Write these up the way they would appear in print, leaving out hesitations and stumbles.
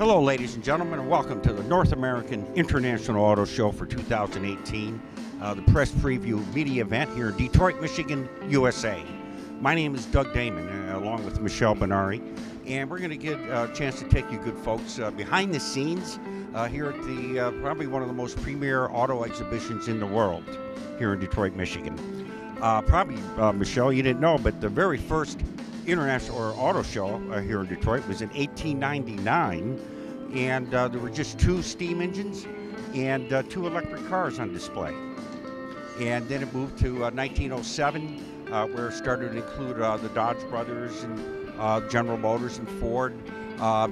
Hello, ladies and gentlemen, and welcome to the North American International Auto Show for 2018, the press preview media event here in Detroit, Michigan, USA. My name is Doug Damon, along with Michelle Benari, and we're going to get a chance to take you good folks behind the scenes here at the probably one of the most premier auto exhibitions in the world here in Detroit, Michigan. Michelle, you didn't know, but the very first International Auto Show here in Detroit was in 1899, and there were just 2 steam engines and 2 electric cars on display. And then it moved to 1907, where it started to include the Dodge Brothers and General Motors and Ford.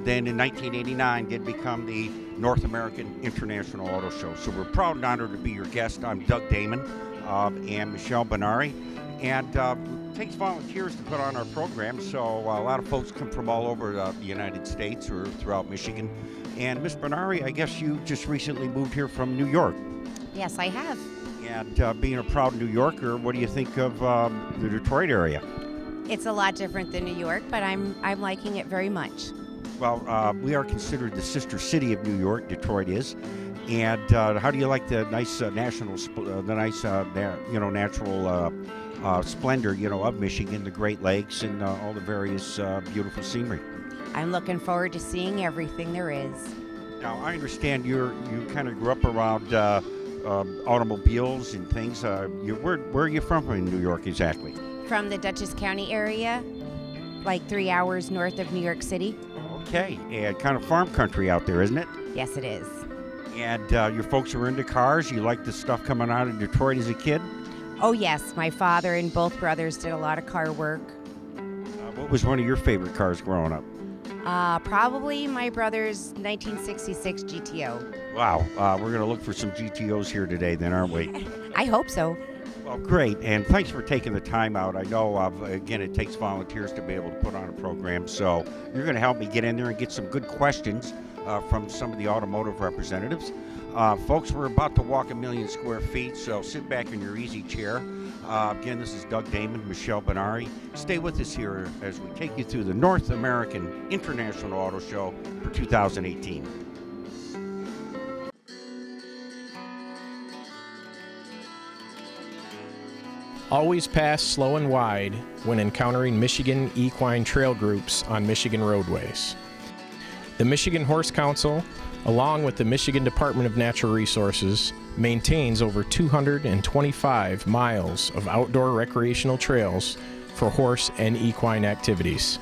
Then in 1989 did become the North American International Auto Show. So we're proud and honored to be your guest. I'm Doug Damon and Michelle Benari. And it takes volunteers to put on our program, so a lot of folks come from all over the United States or throughout Michigan. And Miss Benari, I guess you just recently moved here from New York. Yes, I have. And being a proud New Yorker, what do you think of the Detroit area? It's a lot different than New York, but I'm liking it very much. Well, we are considered the sister city of New York. Detroit is. And how do you like the nice natural splendor, of Michigan, the Great Lakes, and all the various beautiful scenery? I'm looking forward to seeing everything there is. Now, I understand you kind of grew up around automobiles and things. Where are you from in New York exactly? From the Dutchess County area, like 3 hours north of New York City. Okay, and kind of farm country out there, isn't it? Yes, it is. And your folks are into cars? You like the stuff coming out of Detroit as a kid? Oh, yes. My father and both brothers did a lot of car work. What was one of your favorite cars growing up? Probably my brother's 1966 GTO. Wow. We're going to look for some GTOs here today then, aren't we? I hope so. Well, great. And thanks for taking the time out. I know, again, it takes volunteers to be able to put on a program. So you're going to help me get in there and get some good questions from some of the automotive representatives. Folks, we're about to walk 1 million square feet, so sit back in your easy chair. Again, this is Doug Damon, Michelle Benari. Stay with us here as we take you through the North American International Auto Show for 2018. Always pass slow and wide when encountering Michigan equine trail groups on Michigan roadways. The Michigan Horse Council, along with the Michigan Department of Natural Resources, maintains over 225 miles of outdoor recreational trails for horse and equine activities.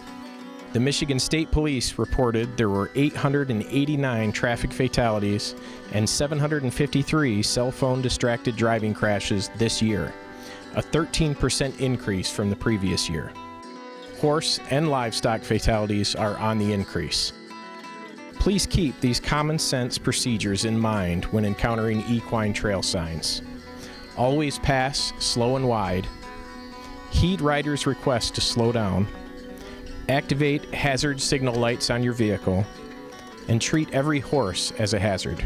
The Michigan State Police reported there were 889 traffic fatalities and 753 cell phone distracted driving crashes this year, a 13% increase from the previous year. Horse and livestock fatalities are on the increase. Please keep these common sense procedures in mind when encountering equine trail signs. Always pass slow and wide. Heed riders' request to slow down. Activate hazard signal lights on your vehicle. And treat every horse as a hazard.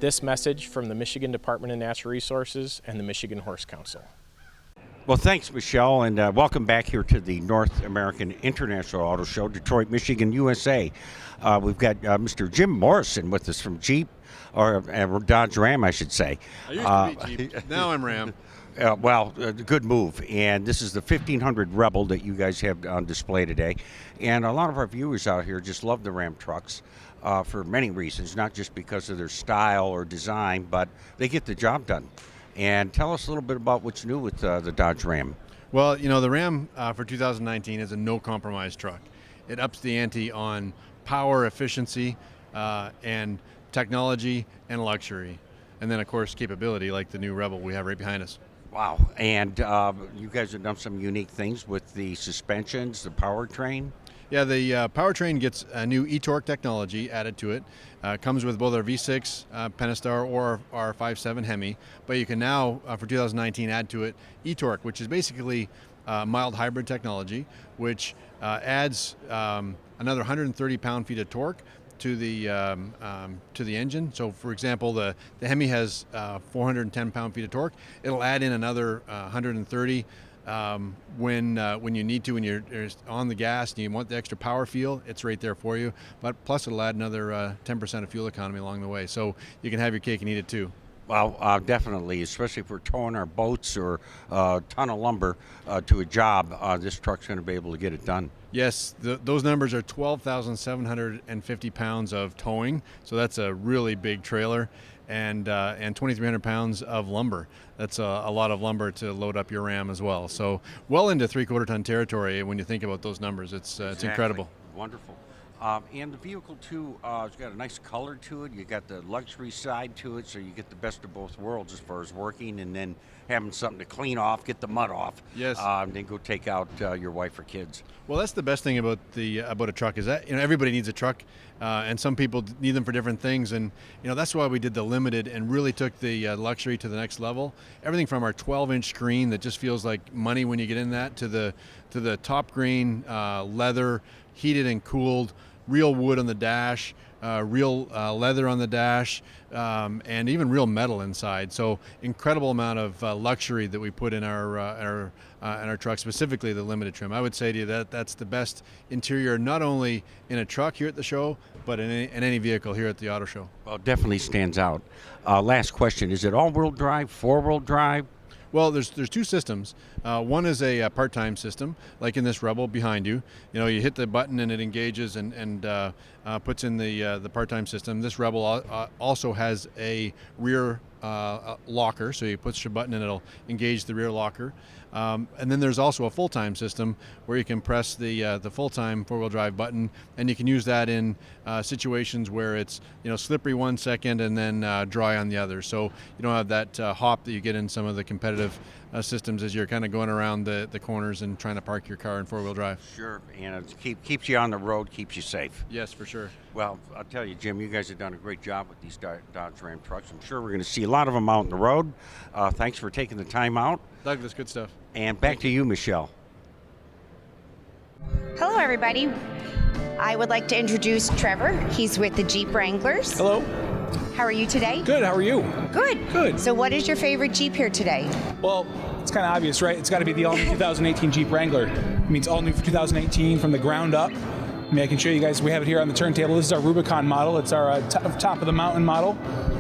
This message from the Michigan Department of Natural Resources and the Michigan Horse Council. Well, thanks, Michelle, and welcome back here to the North American International Auto Show, Detroit, Michigan, USA. We've got Mr. Jim Morrison with us from Jeep, or Dodge Ram, I should say. I used to be Jeep. Now I'm Ram. Good move. And this is the 1500 Rebel that you guys have on display today. And a lot of our viewers out here just love the Ram trucks for many reasons, not just because of their style or design, but they get the job done. And tell us a little bit about what's new with the Dodge Ram. Well, the Ram for 2019 is a no-compromise truck. It ups the ante on power, efficiency, and technology and luxury. And then, of course, capability, like the new Rebel we have right behind us. Wow. And you guys have done some unique things with the suspensions, the powertrain. Yeah, the powertrain gets a new e-torque technology added to it. Comes with both our V6 Pentastar or our 5.7 Hemi, but you can now, for 2019, add to it e-torque, which is basically mild hybrid technology, which adds another 130 pound-feet of torque to the engine. So, for example, the Hemi has 410 pound-feet of torque. It'll add in another 130 when you need to, when you're on the gas and you want the extra power feel, it's right there for you. But plus it'll add another 10% of fuel economy along the way. So you can have your cake and eat it too. Well, definitely, especially if we're towing our boats or a ton of lumber to a job, this truck's going to be able to get it done. Yes, those numbers are 12,750 pounds of towing, so that's a really big trailer, and 2,300 pounds of lumber. That's a lot of lumber to load up your Ram as well. So well into 3/4 ton territory when you think about those numbers. It's incredible. Wonderful. And the vehicle, too, it's got a nice color to it. You got the luxury side to it, so you get the best of both worlds as far as working and then having something to clean off, get the mud off. Yes. And then go take out your wife or kids. Well, that's the best thing about a truck is that everybody needs a truck, and some people need them for different things, and that's why we did the limited and really took the luxury to the next level. Everything from our 12-inch screen that just feels like money when you get in that to the top green leather, heated and cooled, real wood on the dash, real leather on the dash, and even real metal inside. So incredible amount of luxury that we put in our truck, specifically the limited trim. I would say to you that's the best interior, not only in a truck here at the show, but in any vehicle here at the auto show. Well, it definitely stands out. Last question: is it all-wheel drive, four-wheel drive? Well, there's two systems. One is a part-time system, like in this Rebel behind you. You hit the button and it engages and puts in the part-time system. This Rebel also has a rear locker, so you push your button and it'll engage the rear locker. And then there's also a full-time system where you can press the full-time four-wheel drive button, and you can use that in situations where it's slippery 1 second and then dry on the other. So you don't have that hop that you get in some of the competitive systems as you're kind of going around the corners and trying to park your car in four-wheel drive. Sure, and it keeps you on the road, keeps you safe. Yes, for sure. Well, I'll tell you, Jim, you guys have done a great job with these Dodge Ram trucks. I'm sure we're going to see a lot of them out on the road. Thanks for taking the time out. Doug, that's good stuff. And back to you, Michelle. Hello, everybody. I would like to introduce Trevor. He's with the Jeep Wranglers. Hello. How are you today? Good. How are you? Good. Good. So what is your favorite Jeep here today? Well, it's kind of obvious, right? It's got to be the all-new 2018 Jeep Wrangler. It means all new for 2018 from the ground up. I can show you guys. We have it here on the turntable. This is our Rubicon model. It's our top of the mountain model.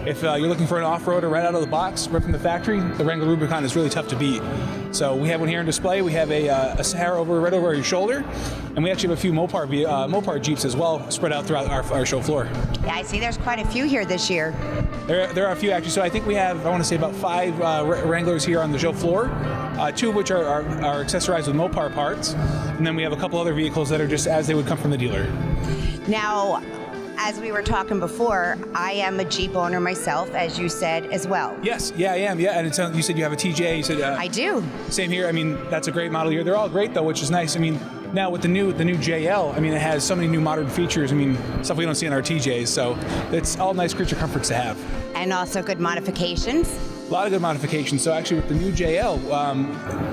If you're looking for an off-roader right out of the box, right from the factory, the Wrangler Rubicon is really tough to beat. So we have one here on display. We have a Sahara right over your shoulder, and we actually have a few Mopar Jeeps as well spread out throughout our show floor. Yeah, I see there's quite a few here this year. There are a few actually. So I think we have, I want to say, about 5 Wranglers here on the show floor. 2 of which are accessorized with Mopar parts, and then we have a couple other vehicles that are just as they would come from the dealer. Now, as we were talking before, I am a Jeep owner myself, as you said as well. Yes, yeah, I am. Yeah, and you said you have a TJ. You said I do. Same here. That's a great model year. They're all great though, which is nice. Now with the new JL, it has so many new modern features. Stuff we don't see in our TJs. So it's all nice creature comforts to have. And also good modifications. A lot of good modifications. So actually with the new JL,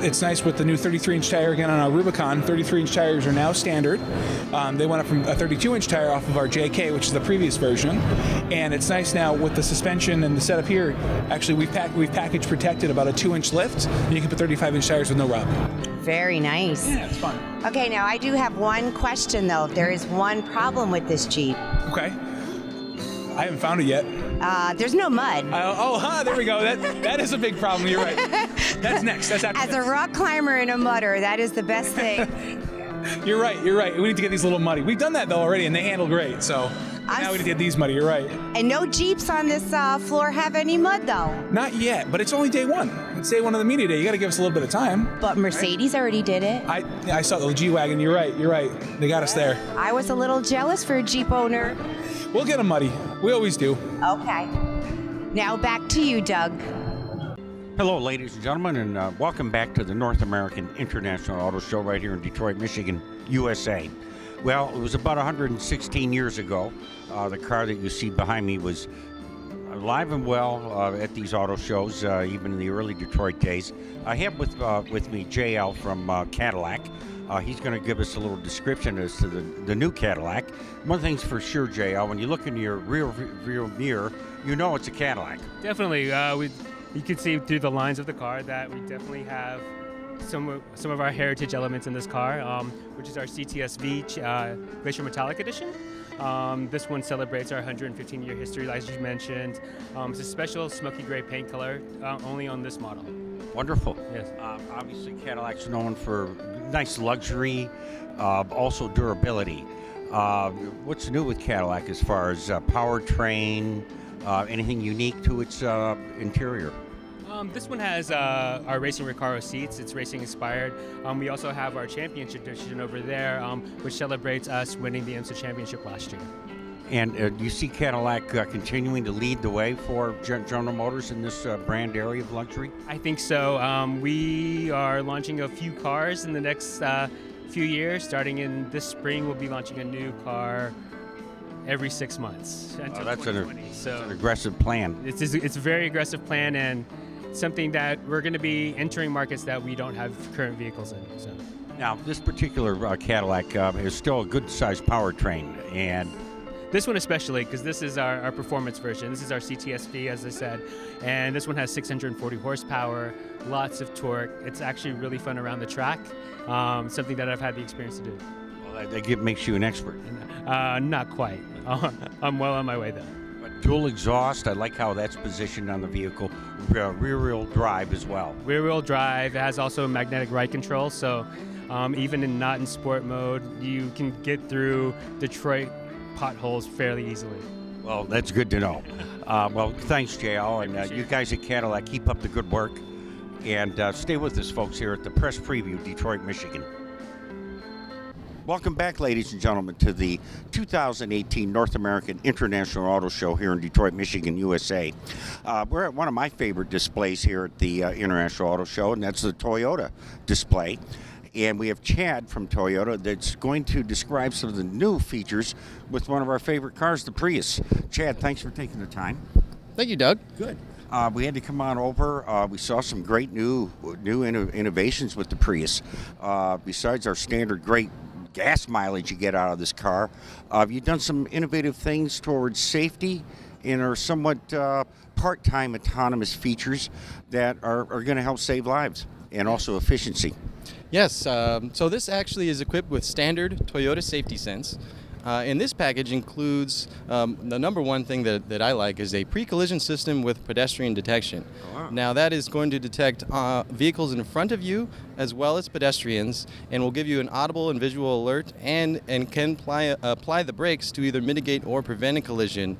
it's nice with the new 33-inch tire again on our Rubicon. 33-inch tires are now standard. They went up from a 32-inch tire off of our JK, which is the previous version. And it's nice now with the suspension and the setup here. Actually, we've package protected about a 2-inch lift. And you can put 35-inch tires with no rub. Very nice. Yeah, it's fun. Okay, now I do have one question though. There is one problem with this Jeep. Okay. I haven't found it yet. There's no mud. There we go. That is a big problem. You're right. That's next. That's after. As a rock climber and a mudder, that is the best thing. You're right. We need to get these a little muddy. We've done that though already, and they handle great. So now we need to get these muddy. You're right. And no Jeeps on this floor have any mud though. Not yet, but it's only day one. It's day one of the media day. You got to give us a little bit of time. But Mercedes already did it. I saw the G-Wagon. You're right. They got us there. I was a little jealous for a Jeep owner. We'll get them muddy. We always do. Okay. Now back to you, Doug. Hello, ladies and gentlemen, and welcome back to the North American International Auto Show right here in Detroit, Michigan, USA. Well, it was about 116 years ago. The car that you see behind me was alive and well at these auto shows, even in the early Detroit days. I have with me JL from Cadillac. He's going to give us a little description as to the new Cadillac. One thing's for sure, JL, when you look in your rear mirror, you know it's a Cadillac. Definitely. You can see through the lines of the car that we definitely have some of our heritage elements in this car, which is our CTS-V Glacier Metallic Edition. This one celebrates our 115-year history, as you mentioned. It's a special smoky gray paint color, only on this model. Wonderful. Yes. Obviously, Cadillac's known for nice luxury, also durability. What's new with Cadillac as far as powertrain, anything unique to its interior? This one has our Racing Recaro seats. It's racing inspired. We also have our championship edition over there, which celebrates us winning the IMSA championship last year. And do you see Cadillac continuing to lead the way for General Motors in this brand area of luxury? I think so. We are launching a few cars in the next few years. Starting in this spring, we'll be launching a new car every 6 months until That's 2020. So an aggressive plan. it's a very aggressive plan and something that we're going to be entering markets that we don't have current vehicles in. So. Now, this particular Cadillac is still a good-sized powertrain, and this one especially, because this is our performance version. This is our CTS-V, as I said, and this one has 640 horsepower, lots of torque. It's actually really fun around the track, something that I've had the experience to do. well, that makes you an expert. Not quite. I'm well on my way, though. But dual exhaust, I like how that's positioned on the vehicle. Rear-wheel drive as well. Rear-wheel drive. It has also magnetic ride control, so even not in sport mode, you can get through Detroit potholes fairly easily. Well, that's good to know. Well, thanks, JL, and you guys at Cadillac, keep up the good work. And stay with us, folks, here at the Press Preview, Detroit, Michigan. Welcome back, ladies and gentlemen, to the 2018 North American International Auto Show here in Detroit, Michigan, USA. We're at one of my favorite displays here at the International Auto Show, and that's the Toyota display. And we have Chad from Toyota that's going to describe some of the new features with one of our favorite cars, the Prius. Chad, thanks for taking the time. Thank you, Doug. Good. We had to come on over. We saw some great new innovations with the Prius. Besides our standard great gas mileage you get out of this car, have you done some innovative things towards safety and are somewhat part-time autonomous features that are going to help save lives and also efficiency? Yes, so this actually is equipped with standard Toyota Safety Sense. And this package includes the number one thing that I like is a pre-collision system with pedestrian detection. Oh, wow. Now that is going to detect vehicles in front of you as well as pedestrians, and will give you an audible and visual alert, and can apply the brakes to either mitigate or prevent a collision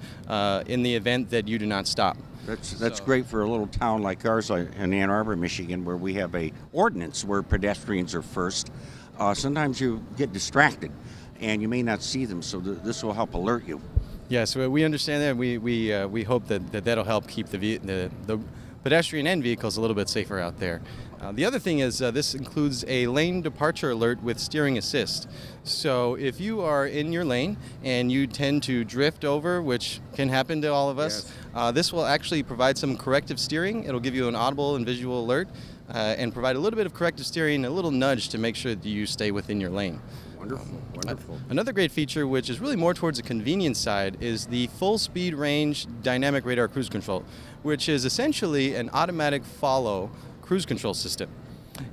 in the event that you do not stop. That's great for a little town like ours, like in Ann Arbor, Michigan, where we have a ordinance where pedestrians are first. Sometimes you get distracted, and you may not see them, so this will help alert you. Yes, we understand that. We hope that'll help keep the pedestrian and vehicles a little bit safer out there. The other thing is this includes a lane departure alert with steering assist. So if you are in your lane and you tend to drift over, which can happen to all of us, this will actually provide some corrective steering. It'll give you an audible and visual alert and provide a little bit of corrective steering, a little nudge to make sure that you stay within your lane. Wonderful. Another great feature, which is really more towards the convenience side, is the full speed range dynamic radar cruise control, which is essentially an automatic follow cruise control system.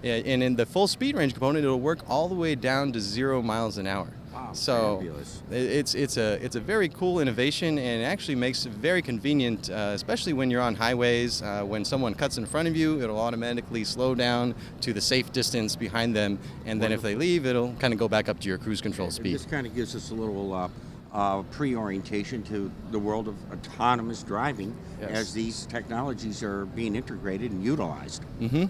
And in the full speed range component, it'll work all the way down to 0 miles an hour. Wow, so fabulous. it's a very cool innovation, and it actually makes it very convenient, especially when you're on highways. When someone cuts in front of you, it'll automatically slow down to the safe distance behind them, and then if they leave, it'll kind of go back up to your cruise control speed. This kind of gives us a little pre-orientation to the world of autonomous driving as these technologies are being integrated and utilized.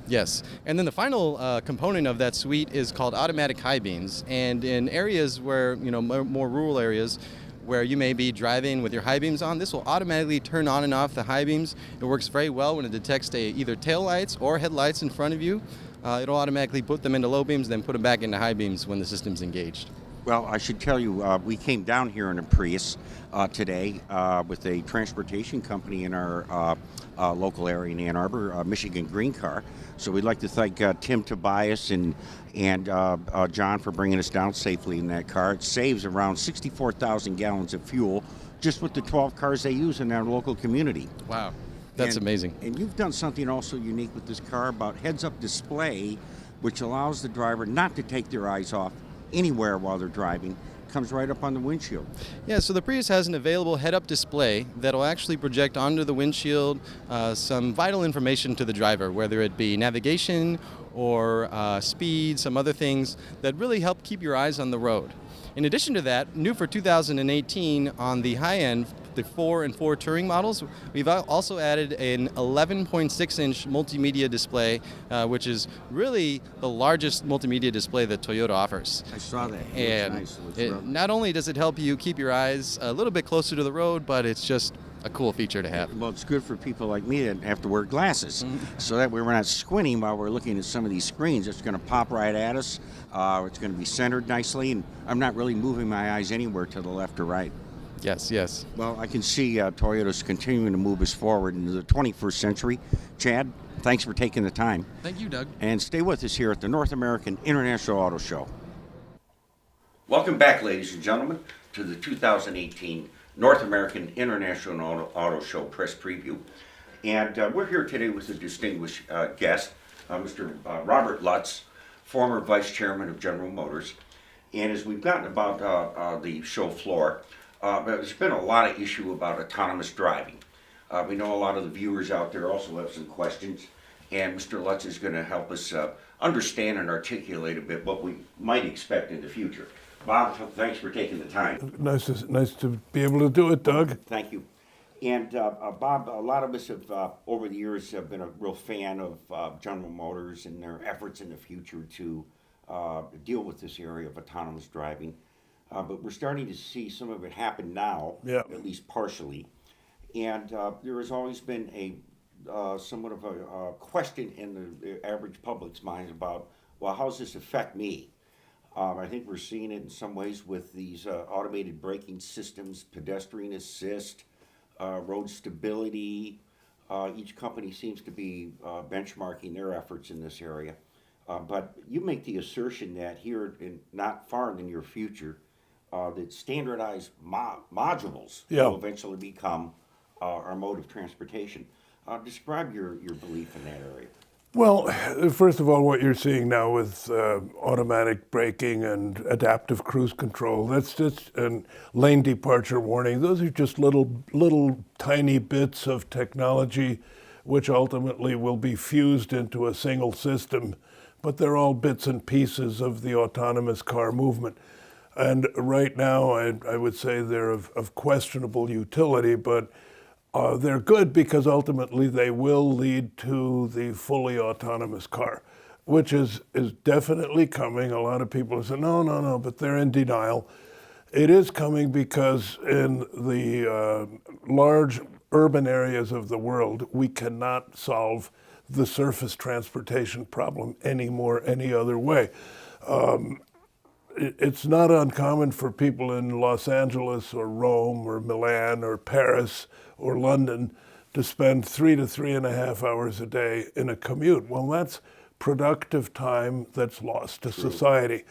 Yes, and then the final component of that suite is called automatic high beams, and in areas where, more rural areas, where you may be driving with your high beams on, this will automatically turn on and off the high beams. It works very well when it detects either tail lights or headlights in front of you. It'll automatically put them into low beams, then put them back into high beams when the system's engaged. Well, I should tell you, we came down here in a Prius today with a transportation company in our local area in Ann Arbor, Michigan Green Car. So we'd like to thank Tim Tobias and John for bringing us down safely in that car. It saves around 64,000 gallons of fuel just with the 12 cars they use in our local community. Wow, that's amazing. And you've done something also unique with this car about heads-up display which allows the driver not to take their eyes off anywhere while they're driving. Comes right up on the windshield. Yeah, so the Prius has an available head-up display that'll actually project onto the windshield some vital information to the driver, whether it be navigation or speed, some other things that really help keep your eyes on the road. In addition to that, new for 2018 on the high end, the 4 and 4 Touring models, we've also added an 11.6-inch multimedia display, which is really the largest multimedia display that Toyota offers. I saw that. And Looks nice. not only does it help you keep your eyes a little bit closer to the road, but it's just a cool feature to have. Well, it's good for people like me that have to wear glasses, so that way we're not squinting while we're looking at some of these screens. It's going to pop right at us. It's going to be centered nicely, and I'm not really moving my eyes anywhere to the left or right. Yes, yes. Well, I can see Toyota's continuing to move us forward into the 21st century. Chad, thanks for taking the time. Thank you, Doug. And stay with us here at the North American International Auto Show. Welcome back, ladies and gentlemen, to the 2018 North American International Auto Show press preview. And we're here today with a distinguished guest, Mr. Robert Lutz, former vice chairman of General Motors. And as we've gotten about the show floor, there's been a lot of issue about autonomous driving. We know a lot of the viewers out there also have some questions, and Mr. Lutz is going to help us understand and articulate a bit what we might expect in the future. Bob, thanks for taking the time. Nice to be able to do it, Doug. Thank you. And Bob, a lot of us have, over the years, have been a real fan of General Motors and their efforts in the future to deal with this area of autonomous driving. But we're starting to see some of it happen now, at least partially. And there has always been a somewhat of a question in the average public's mind about, well, how does this affect me? I think we're seeing it in some ways with these automated braking systems, pedestrian assist, road stability. Each company seems to be benchmarking their efforts in this area. But you make the assertion that here, in not far in the near future, that standardized modules will eventually become our mode of transportation. Describe your belief in that area. Well, first of all, what you're seeing now with automatic braking and adaptive cruise control, that's just and lane departure warning. Those are just little tiny bits of technology which ultimately will be fused into a single system, but they're all bits and pieces of the autonomous car movement. And right now, I would say they're of questionable utility, but they're good because ultimately they will lead to the fully autonomous car, which is definitely coming. A lot of people say, no, but they're in denial. It is coming because in the large urban areas of the world, we cannot solve the surface transportation problem anymore any other way. It's not uncommon for people in Los Angeles or Rome or Milan or Paris or London to spend 3 to 3.5 hours a day in a commute. Well, that's productive time that's lost to society.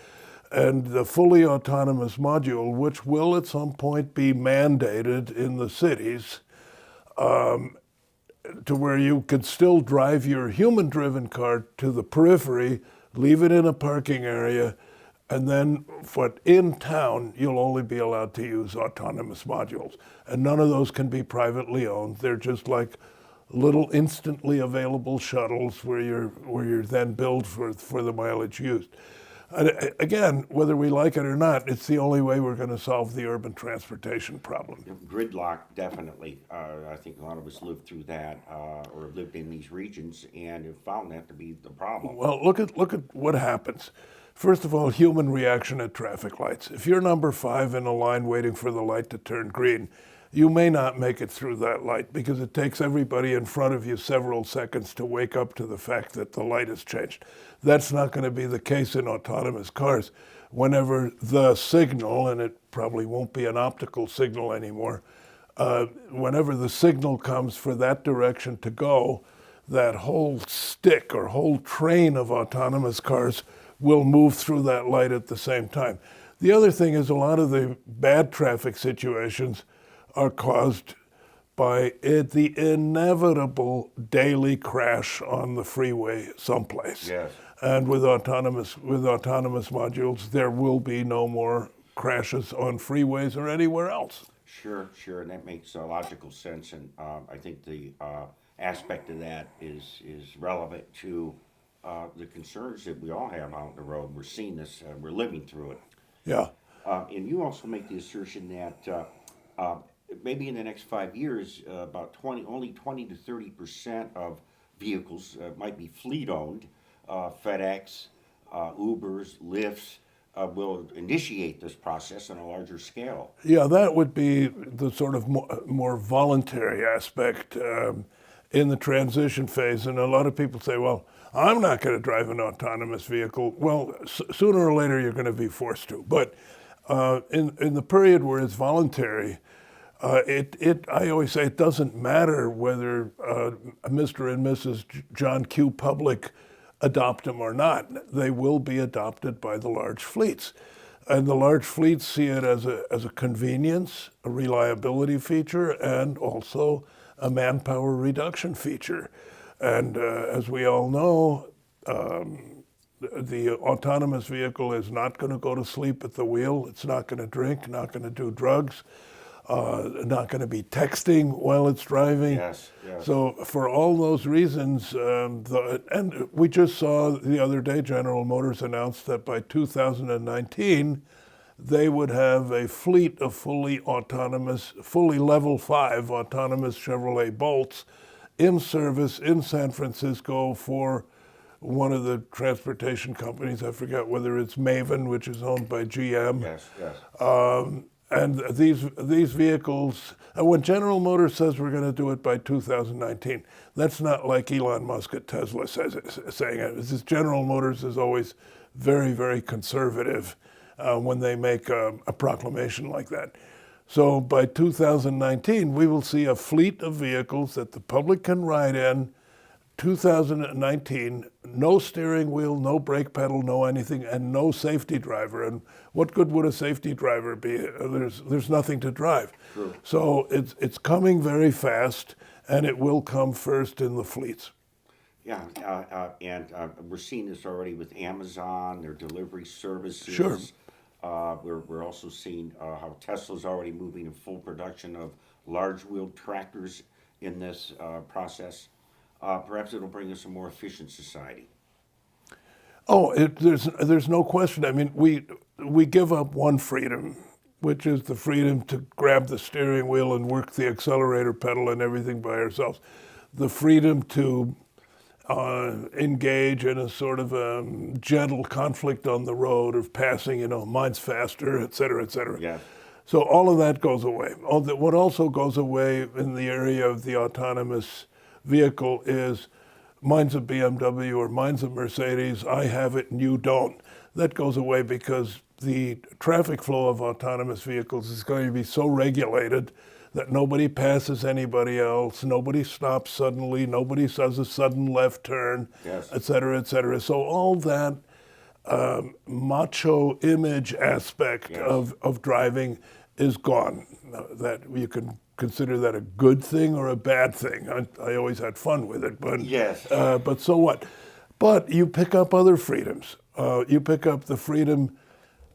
And the fully autonomous module, which will at some point be mandated in the cities, to where you could still drive your human-driven car to the periphery, leave it in a parking area, and then in town, you'll only be allowed to use autonomous modules. And none of those can be privately owned. They're just like little instantly available shuttles where you're then billed for the mileage used. And again, whether we like it or not, it's the only way we're going to solve the urban transportation problem. Gridlock, definitely. I think a lot of us lived through that or lived in these regions and have found that to be the problem. Well, look at what happens. First of all, human reaction at traffic lights. If you're number 5 in a line waiting for the light to turn green, you may not make it through that light because it takes everybody in front of you several seconds to wake up to the fact that the light has changed. That's not going to be the case in autonomous cars. Whenever the signal, and it probably won't be an optical signal anymore, whenever the signal comes for that direction to go, that whole stick or whole train of autonomous cars will move through that light at the same time. The other thing is a lot of the bad traffic situations are caused by the inevitable daily crash on the freeway someplace. Yes. And with autonomous modules, there will be no more crashes on freeways or anywhere else. Sure, and that makes logical sense, and I think the aspect of that is relevant to the concerns that we all have out on the road. We're seeing this, we're living through it. Yeah. And you also make the assertion that maybe in the next 5 years, about only 20 to 30% of vehicles might be fleet-owned. FedEx, Ubers, Lyfts will initiate this process on a larger scale. Yeah, that would be the sort of more voluntary aspect in the transition phase. And a lot of people say, well, I'm not going to drive an autonomous vehicle. Well, sooner or later you're going to be forced to. But in the period where it's voluntary, I always say it doesn't matter whether Mr. and Mrs. John Q. Public adopt them or not. They will be adopted by the large fleets. And the large fleets see it as a convenience, a reliability feature, and also a manpower reduction feature. And as we all know, the autonomous vehicle is not going to go to sleep at the wheel. It's not going to drink, not going to do drugs, not going to be texting while it's driving. Yes. So for all those reasons, and we just saw the other day General Motors announced that by 2019, they would have a fleet of fully level 5 autonomous Chevrolet Bolts in service in San Francisco for one of the transportation companies. I forget whether it's Maven, which is owned by GM. Yes. And these vehicles, and when General Motors says we're going to do it by 2019, that's not like Elon Musk at Tesla saying it. This is General Motors is always very, very conservative when they make a proclamation like that. So by 2019, we will see a fleet of vehicles that the public can ride in. 2019, no steering wheel, no brake pedal, no anything, and no safety driver. And what good would a safety driver be? There's nothing to drive. True. So it's coming very fast, and it will come first in the fleets. Yeah, and we're seeing this already with Amazon, their delivery services. Sure. We're also seeing how Tesla's already moving in full production of large-wheeled tractors in this process. Perhaps it'll bring us a more efficient society. Oh, there's no question. I mean, we give up one freedom, which is the freedom to grab the steering wheel and work the accelerator pedal and everything by ourselves. The freedom to engage in a sort of a gentle conflict on the road of passing, mine's faster, et cetera, et cetera. Yeah. So all of that goes away. What also goes away in the area of the autonomous vehicle is mine's a BMW or mine's a Mercedes, I have it and you don't. That goes away because the traffic flow of autonomous vehicles is going to be so regulated that nobody passes anybody else, nobody stops suddenly, nobody does a sudden left turn, Yes. et cetera, et cetera. So all that macho image aspect Yes. of driving is gone. That you can consider that a good thing or a bad thing. I always had fun with it, but Yes. but so what? But you pick up other freedoms. You pick up the freedom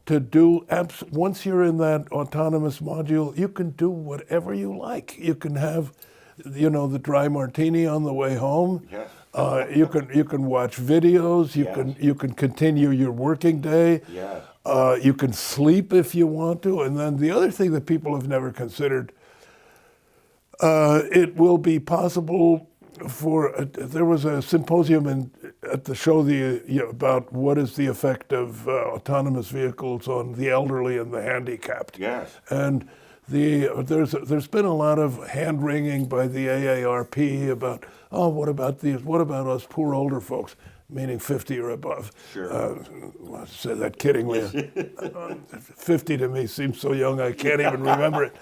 to do, once you're in that autonomous module, you can do whatever you like. You can have, the dry martini on the way home. Yes. You can watch videos. You can continue your working day. Yes. You can sleep if you want to. And then the other thing that people have never considered, it will be possible there was a symposium at the show about what is the effect of autonomous vehicles on the elderly and the handicapped. Yes. And there's been a lot of hand wringing by the AARP about, what about us poor older folks, meaning 50 or above. Sure. I say that kiddingly. 50 to me seems so young I can't even remember it.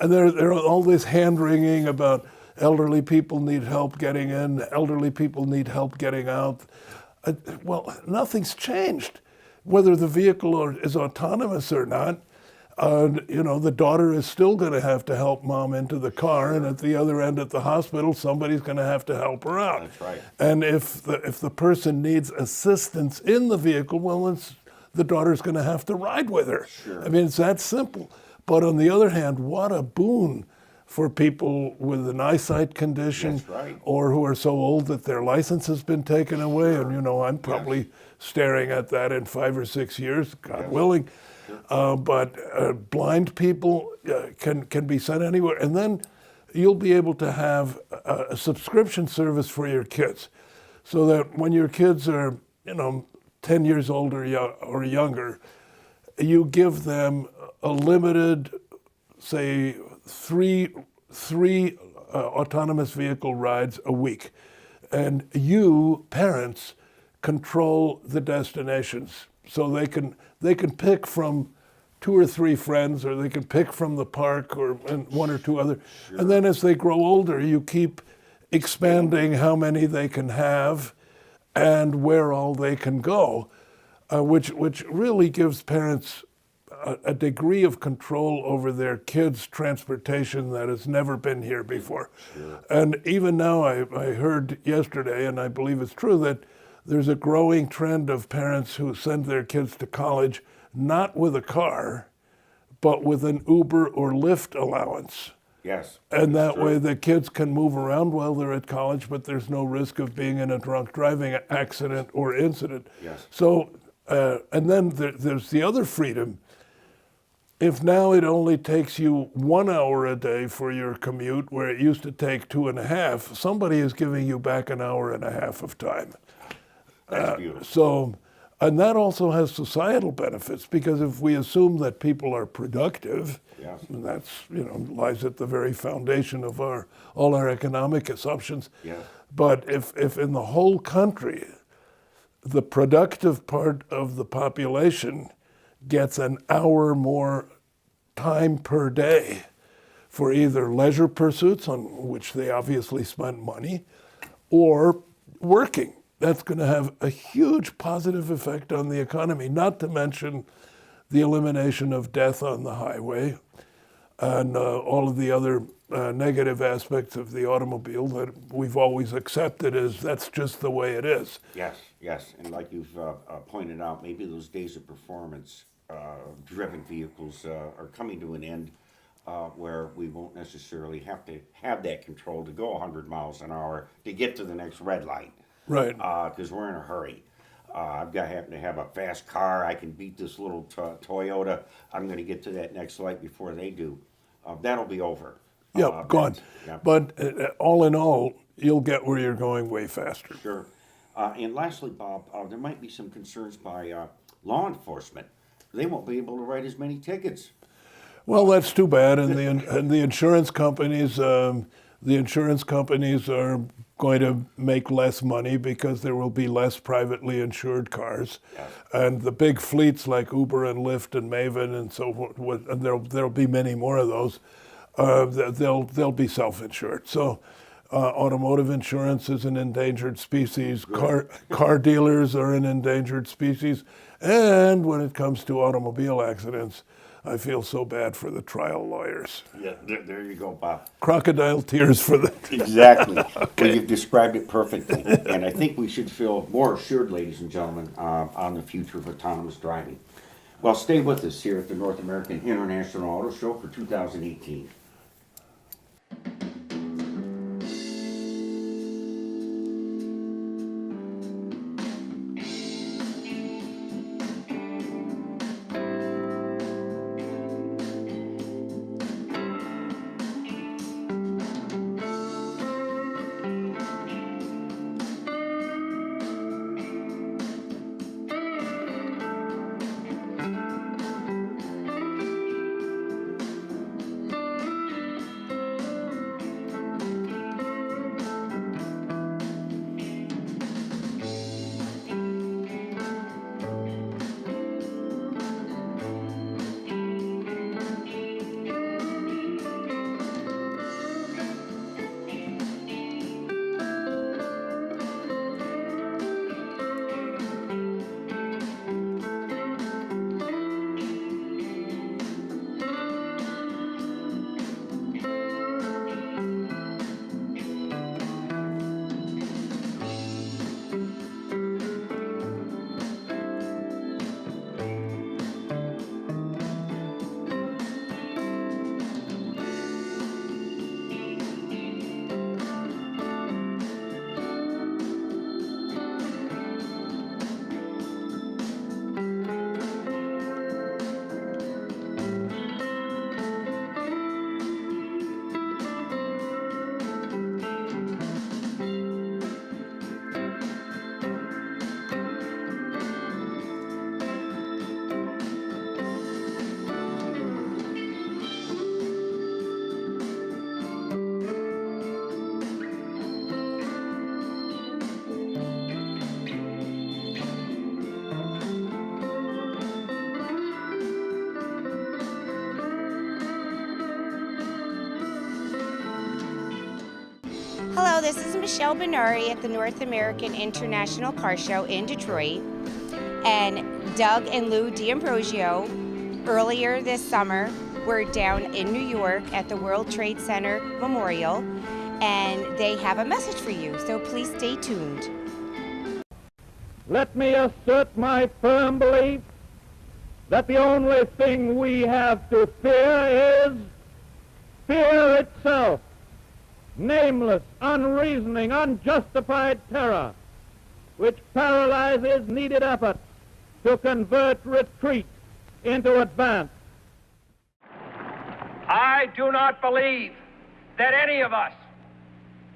And there are all this hand wringing about elderly people need help getting in, elderly people need help getting out. Well, nothing's changed. Whether the vehicle is autonomous or not, you know, the daughter is still going to have to help mom into the car, and at the other end at the hospital, somebody's going to have to help her out. That's right. And if the person needs assistance in the vehicle, well, the daughter's going to have to ride with her. Sure. I mean, it's that simple. But on the other hand, what a boon for people with an eyesight condition, That's right. or who are so old that their license has been taken away. And, you know, I'm probably staring at that in 5 or 6 years, God willing. But blind people can be sent anywhere. And then you'll be able to have a subscription service for your kids, so that when your kids are, you know, 10 years old or younger, you give them a limited, say, three autonomous vehicle rides a week. And you, parents, control the destinations. So they can pick from 2 or 3 friends, or they can pick from the park, or and 1 or 2 other. Sure. And then as they grow older, you keep expanding how many they can have and where all they can go, which really gives parents a degree of control over their kids' transportation that has never been here before. Sure. And even now, I heard yesterday, and I believe it's true, that there's a growing trend of parents who send their kids to college not with a car, but with an Uber or Lyft allowance. Yes. And that way the kids can move around while they're at college, but there's no risk of being in a drunk driving accident or incident. Yes. So, and then there's the other freedom. If now it only takes you 1 hour a day for your commute, where it used to take 2.5, somebody is giving you back 1.5 hours of time. That's beautiful. So, and that also has societal benefits, because if we assume that people are productive, Yes. and that's, you know, lies at the very foundation of all our economic assumptions. Yes. But if in the whole country, the productive part of the population gets 1 hour more time per day for either leisure pursuits, on which they obviously spend money, or working, that's going to have a huge positive effect on the economy, not to mention the elimination of death on the highway and all of the other negative aspects of the automobile that we've always accepted as that's just the way it is. Yes, yes. And like you've pointed out, maybe those days of performance driven vehicles are coming to an end, where we won't necessarily have to have that control to go 100 miles an hour to get to the next red light. Right. Because we're in a hurry. I've happen to have a fast car. I can beat this little Toyota. I'm going to get to that next light before they do. That'll be over. Yeah, gone. Yeah. But all in all, you'll get where you're going way faster. Sure. And lastly, Bob, there might be some concerns by law enforcement. They won't be able to write as many tickets. Well, that's too bad. And the insurance companies, are going to make less money because there will be less privately insured cars. Yes. And the big fleets like Uber and Lyft and Maven and so forth, and there'll be many more of those, they'll be self-insured. So automotive insurance is an endangered species. Car dealers are an endangered species. And when it comes to automobile accidents, I feel so bad for the trial lawyers. Yeah, there you go, Bob. Crocodile tears for the... Exactly. Well, you've described it perfectly. And I think we should feel more assured, ladies and gentlemen, on the future of autonomous driving. Well, stay with us here at the North American International Auto Show for 2018. this is Michelle Benari at the North American International Car Show in Detroit. And Doug and Lou D'Ambrosio, earlier this summer, were down in New York at the World Trade Center Memorial, and they have a message for you, so please stay tuned. Let me assert my firm belief that the only thing we have to fear is fear itself. Nameless, unreasoning, unjustified terror, which paralyzes needed effort to convert retreat into advance. I do not believe that any of us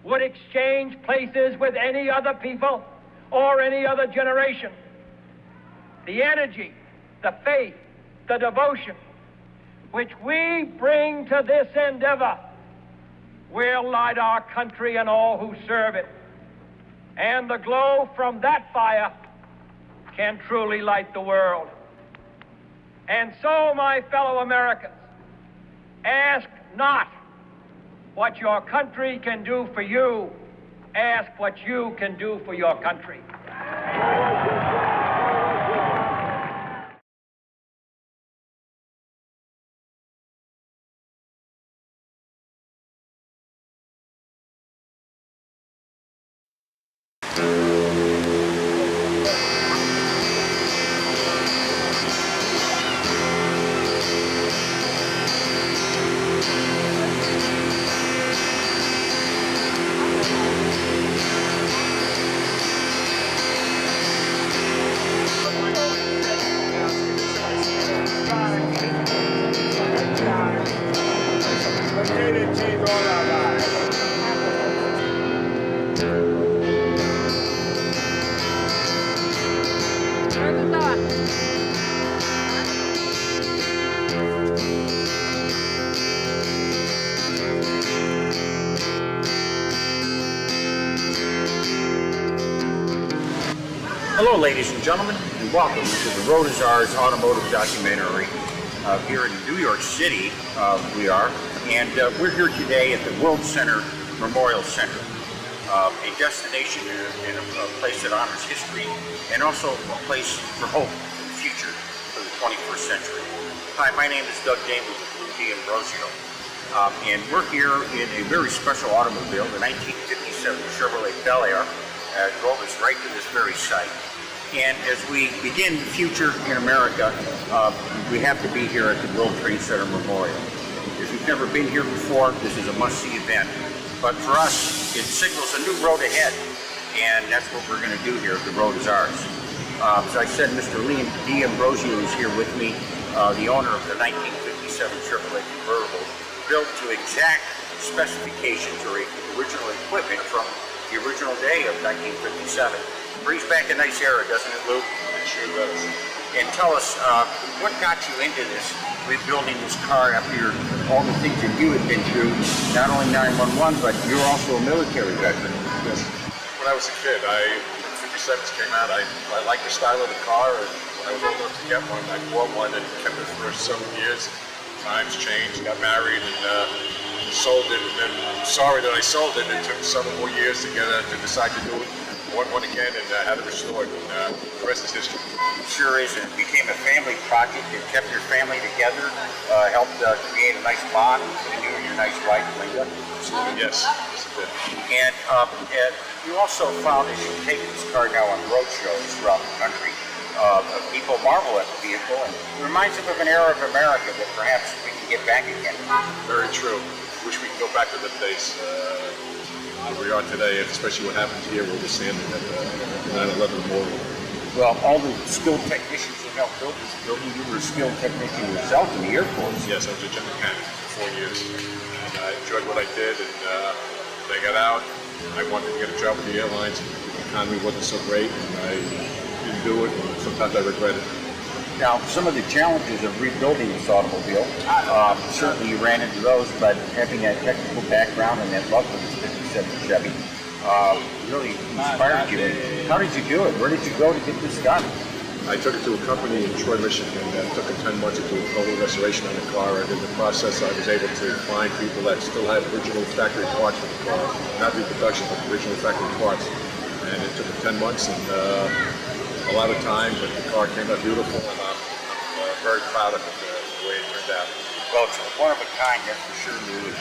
would exchange places with any other people or any other generation. The energy, the faith, the devotion which we bring to this endeavor will light our country and all who serve it. And the glow from that fire can truly light the world. And so, my fellow Americans, ask not what your country can do for you. Ask what you can do for your country. Hello, ladies and gentlemen, and welcome to the Road is Ours automotive documentary here in New York City. We are, and we're here today at the World Center Memorial Center, a destination and a place that honors history, and also a place for hope for the future for the 21st century. Hi, my name is Doug Damon with Lou D'Ambrosio, and we're here in a very special automobile, the 1957 Chevrolet Bel Air. Drove us right to this very site. And as we begin the future in America, we have to be here at the World Trade Center Memorial. If you've never been here before, this is a must-see event. But for us, it signals a new road ahead, and that's what we're going to do here. The road is ours. As I said, Mr. Lee D'Ambrosio is here with me, the owner of the 1957 Chevrolet convertible, built to exact specifications or original equipment from the original day of 1957. Brings back a nice era, doesn't it, Lou? It sure does. And tell us, what got you into this, rebuilding this car after all the things that you had been through, not only 911, but you're also a military veteran. Yes. When I was a kid, 57s came out, I liked the style of the car, and when I was old enough to get one, I bought one and kept it for several years. Times changed, got married, and sold it, and then I'm sorry that I sold it. It took several more years to decide to do it. Bought one again and had it restored, and the rest is history. It sure is. It became a family project. It kept your family together, helped create a nice bond between you and your nice wife, Linda. Yes, it did. And you also found that you've taken this car now on road shows throughout the country. People marvel at the vehicle, and it reminds them of an era of America that perhaps we can get back again. Very true. Wish we could go back to the days where we are today, and especially what happened here where we're standing at the 9/11 Memorial. Well, all the skilled technicians who helped build this building, you were a skilled technician yourself in the Air Force. Yes, I was a jet mechanic for 4 years, and I enjoyed what I did, and when I got out, I wanted to get a job with the airlines. The economy wasn't so great, and I didn't do it, and sometimes I regret it. Now, some of the challenges of rebuilding this automobile, certainly you ran into those, but having that technical background and that love for this 57 Chevy really inspired you. How did you do it? Where did you go to get this done? I took it to a company in Troy, Michigan, that took them 10 months to do a total restoration on the car, and in the process I was able to find people that still had original factory parts for the car, not reproduction, but original factory parts. And it took them 10 months and a lot of time, but the car came out beautiful, and I'm very proud of it, the way it turned out. Well, it's one of a kind, that's for sure, Lou.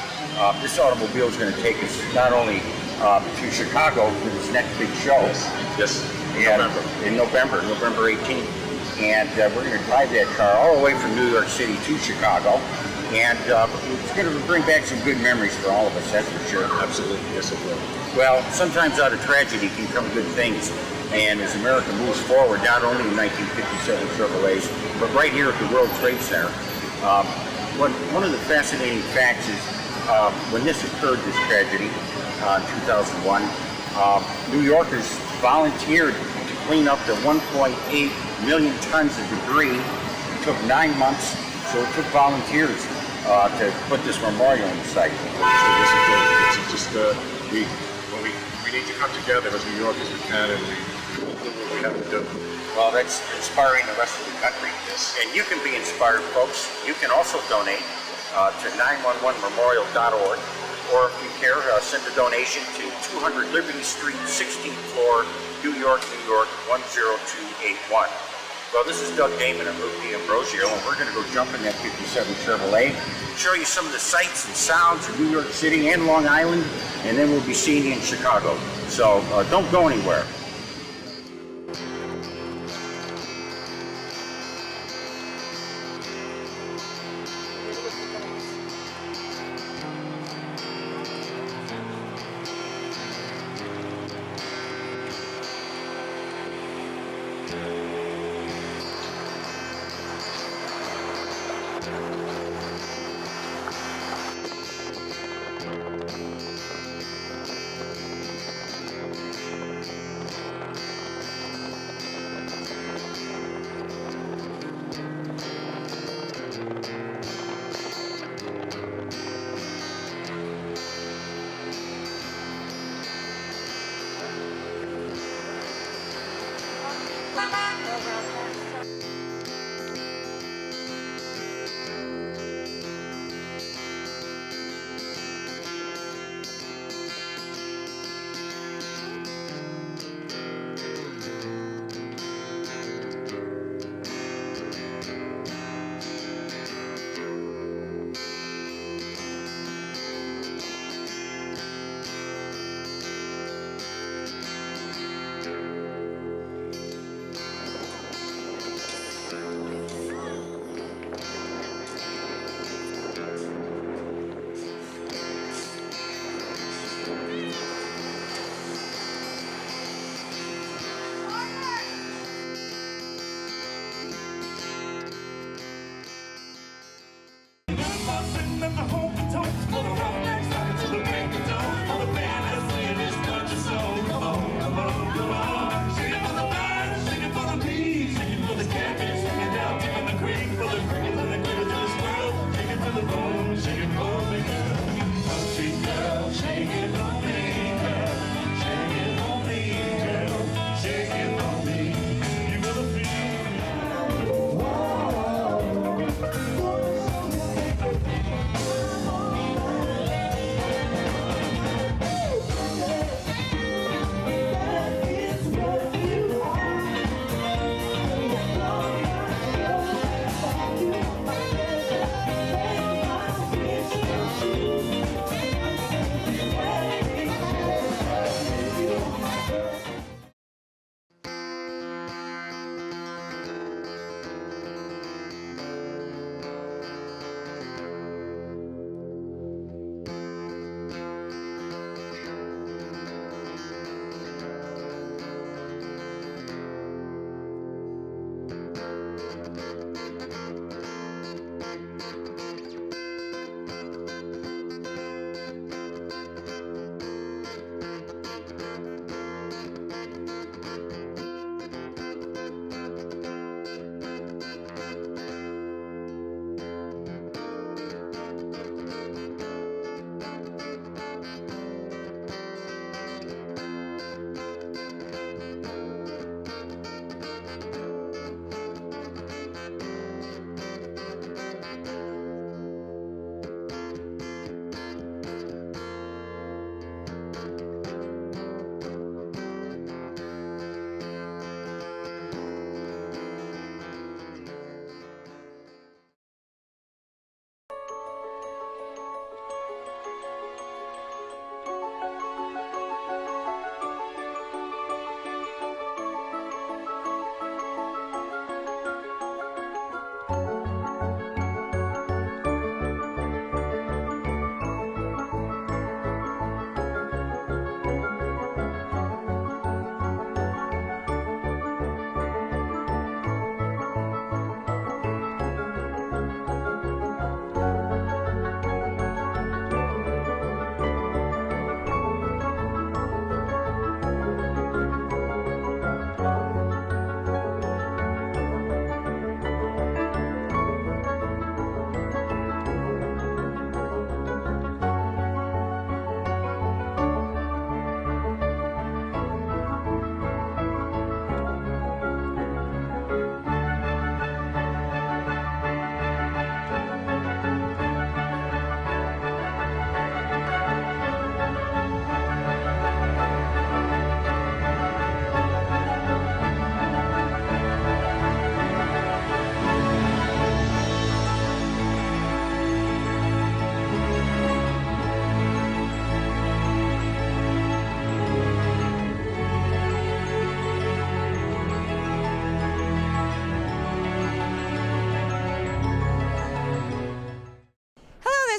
This automobile is going to take us not only to Chicago for this next big show. Yes. In November 18th. And we're going to drive that car all the way from New York City to Chicago. And it's going to bring back some good memories for all of us, that's for sure. Absolutely, yes it will. Well, sometimes out of tragedy can come good things. And as America moves forward, not only in 1957 Chevrolets, but right here at the World Trade Center, one of the fascinating facts is when this occurred, this tragedy, in 2001, New Yorkers volunteered to clean up the 1.8 million tons of debris. It took 9 months, so it took volunteers to put this memorial on the site. So this is just, we need to come together as New Yorkers we can, and we do what we have to do. Well, that's inspiring the rest of the country. Yes. And you can be inspired, folks. You can also donate to 911memorial.org. Or if you care, send a donation to 200 Liberty Street, 16th floor, New York, New York, 10281. Well, this is Doug Damon and Luke D'Ambrosio, and we're going to go jump in that 57 Chevrolet, show you some of the sights and sounds of New York City and Long Island, and then we'll be seeing you in Chicago. So don't go anywhere.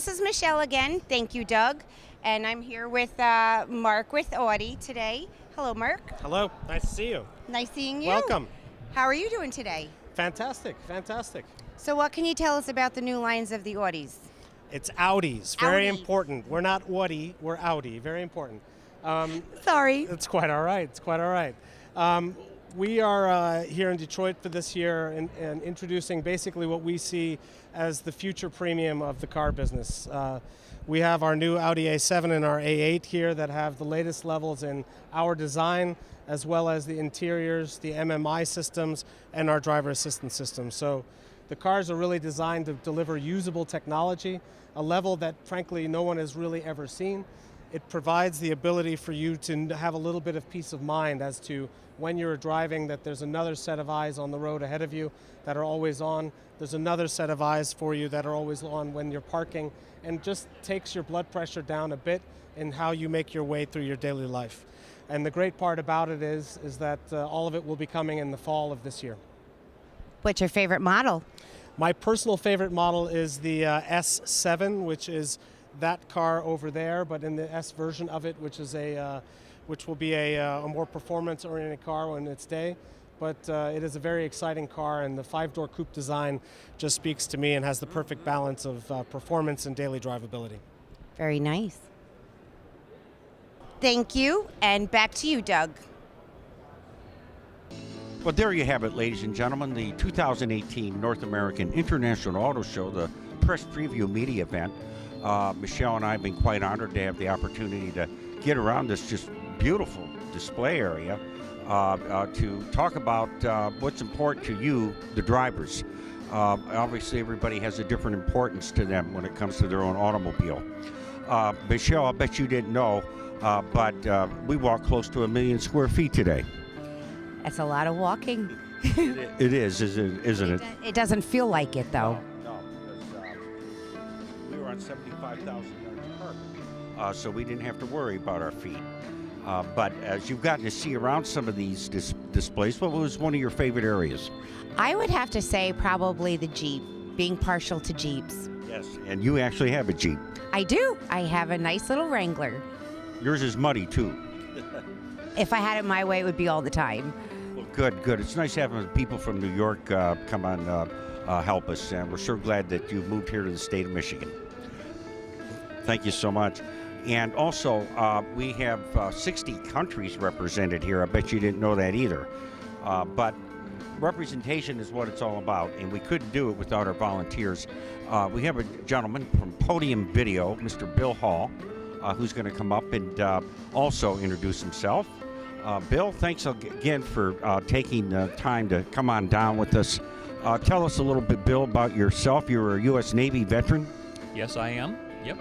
this is Michelle again. Thank you, Doug. And I'm here with Mark with Audi today. Hello, Mark. Hello, nice to see you. Nice seeing you. Welcome. How are you doing today? Fantastic, fantastic. So what can you tell us about the new lines of the Audis? It's Audis, very Audi. important. We're not Audi, we're Audi, very important. Sorry. It's quite all right, it's quite all right. We are here in Detroit for this year and introducing basically what we see as the future premium of the car business. We have our new Audi A7 and our A8 here that have the latest levels in our design, as well as the interiors, the MMI systems, and our driver assistance systems. So the cars are really designed to deliver usable technology, a level that frankly no one has really ever seen. It provides the ability for you to have a little bit of peace of mind as to when you're driving that there's another set of eyes on the road ahead of you that are always on. There's another set of eyes for you that are always on when you're parking, and just takes your blood pressure down a bit in how you make your way through your daily life. And the great part about it is that all of it will be coming in the fall of this year. What's your favorite model? My personal favorite model is the S7, which is that car over there, but in the S version of it, which is which will be a more performance-oriented car in its day. But it is a very exciting car, and the 5-door coupe design just speaks to me and has the perfect balance of performance and daily drivability. Very nice. Thank you, and back to you, Doug. Well, there you have it, ladies and gentlemen, the 2018 North American International Auto Show, the press preview media event. Michelle and I have been quite honored to have the opportunity to get around this just beautiful display area to talk about what's important to you, the drivers. Obviously, everybody has a different importance to them when it comes to their own automobile. Michelle, I bet you didn't know, but we walked close to 1 million square feet today. That's a lot of walking. It is, isn't it? It doesn't feel like it, though. No, because we were on 75,000 yards of carpet, so we didn't have to worry about our feet. But as you've gotten to see around some of these displays, what was one of your favorite areas? I would have to say probably the Jeep, being partial to Jeeps. Yes, and you actually have a Jeep. I do. I have a nice little Wrangler. Yours is muddy, too. If I had it my way, it would be all the time. Well, good. It's nice having people from New York come on help us, and we're so glad that you moved here to the state of Michigan. Thank you so much. And also, we have 60 countries represented here. I bet you didn't know that either. But representation is what it's all about, and we couldn't do it without our volunteers. We have a gentleman from Podium Video, Mr. Bill Hall, who's going to come up and also introduce himself. Bill, thanks again for taking the time to come on down with us. Tell us a little bit, Bill, about yourself. You're a U.S. Navy veteran. Yes, I am. Yep.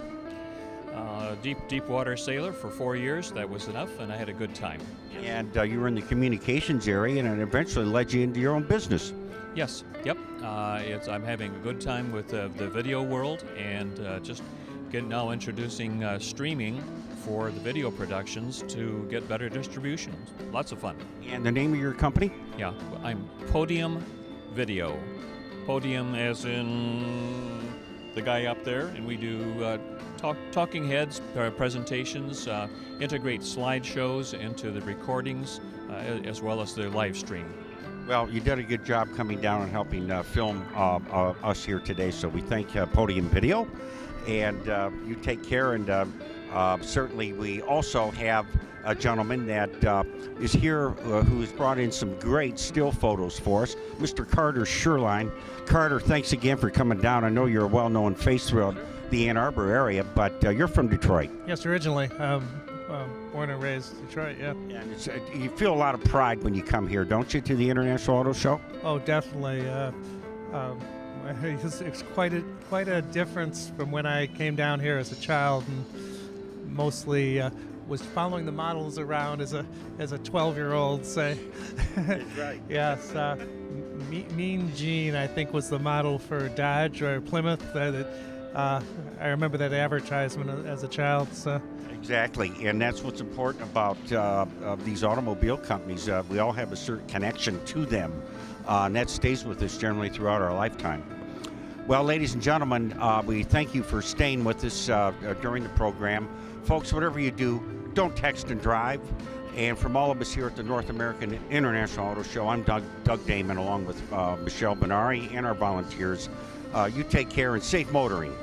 Deep water sailor for 4 years. That was enough, and I had a good time. And you were in the communications area, and it eventually led you into your own business. Yes. Yep. I'm having a good time with the video world, and just now introducing streaming for the video productions to get better distribution. Lots of fun. And the name of your company? Yeah, I'm Podium Video. Podium as in the guy up there, and we do talking heads, presentations, integrate slideshows into the recordings, as well as the live stream. Well, you did a good job coming down and helping film us here today, so we thank Podium Video. And you take care, and certainly we also have a gentleman that is here who's brought in some great still photos for us, Mr. Carter Sherline. Carter, thanks again for coming down. I know you're a well-known face throughout the Ann Arbor area, but you're from Detroit. Yes, originally. Born and raised Detroit, yeah. And you feel a lot of pride when you come here, don't you, to the International Auto Show? Oh, definitely. It's quite a difference from when I came down here as a child, and mostly was following the models around as a 12-year-old. Say, That's right. Yes, Mean Gene, I think, was the model for Dodge or Plymouth. I remember that advertisement as a child. So. Exactly, and that's what's important about these automobile companies. We all have a certain connection to them, and that stays with us generally throughout our lifetime. Well, ladies and gentlemen, we thank you for staying with us during the program. Folks, whatever you do, don't text and drive. And from all of us here at the North American International Auto Show, I'm Doug Damon, along with Michelle Benari and our volunteers. You take care and safe motoring.